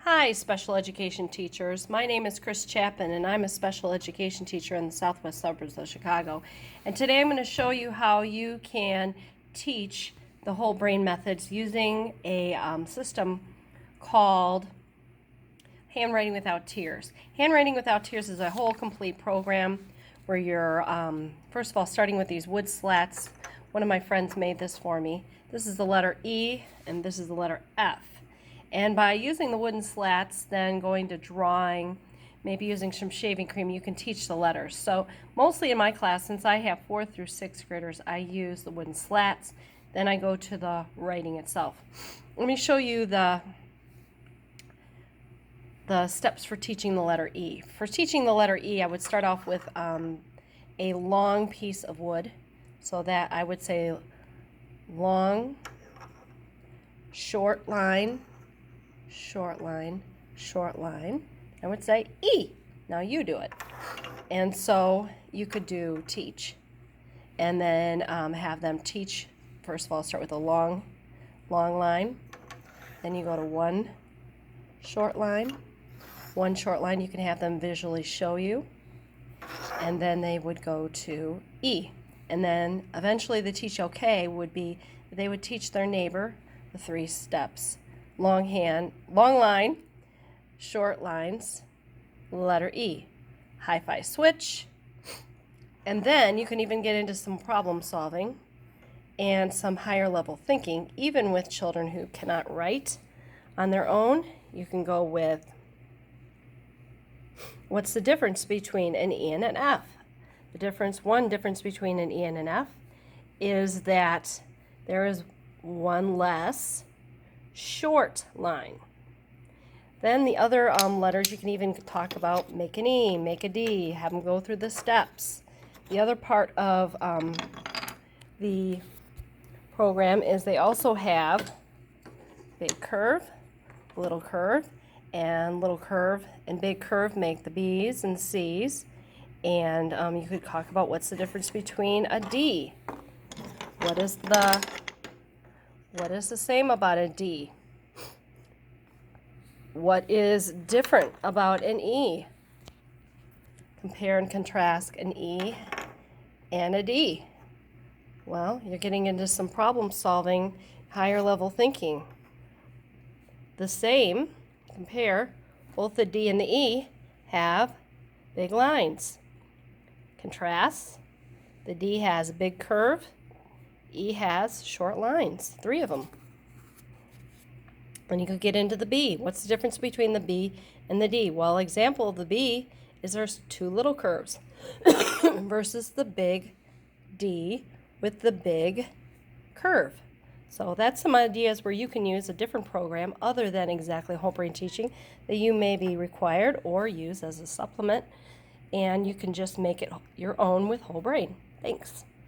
Hi, special education teachers. My name is Chris Chapin, and I'm a special education teacher in the southwest suburbs of Chicago. And today I'm going to show you how you can teach the whole brain methods using a system called Handwriting Without Tears. Handwriting Without Tears is a whole complete program where you're, first of all, starting with these wood slats. One of my friends made this for me. This is the letter E, and this is the letter F. And by using the wooden slats, then going to drawing, maybe using some shaving cream, you can teach the letters. So mostly in my class, since I have 4th through 6th graders, I use the wooden slats. Then I go to the writing itself. Let me show you the steps for teaching the letter E. For teaching the letter E, I would start off with a long piece of wood. So that I would say long, short line, short line, short line. I would say E. Now you do it. And so you could do teach. And then have them teach. First of all, start with a long line. Then you go to one short line. One short line you can have them visually show you. And then they would go to E. And then eventually the teach okay would be they would teach their neighbor the 3 steps. Long line, short lines, letter E. Hi-fi switch. And then you can even get into some problem solving and some higher level thinking. Even with children who cannot write on their own, you can go with what's the difference between an E and an F? One difference between an E and an F is that there is one less short line. Then the other letters you can even talk about, make an E, make a D, have them go through the steps. The other part of the program is they also have big curve, little curve, and little curve and big curve make the B's and C's. And you could talk about what's the difference between a D. What is the same about a D? What is different about an E? Compare and contrast an E and a D. Well, you're getting into some problem solving, higher level thinking. The same, compare, both the D and the E have big lines. Contrast, the D has a big curve, E has short lines, 3 of them. And you could get into the B. What's the difference between the B and the D? Well, example of the B is there's 2 little curves versus the big D with the big curve. So that's some ideas where you can use a different program other than exactly whole brain teaching that you may be required or use as a supplement. And you can just make it your own with whole brain. Thanks.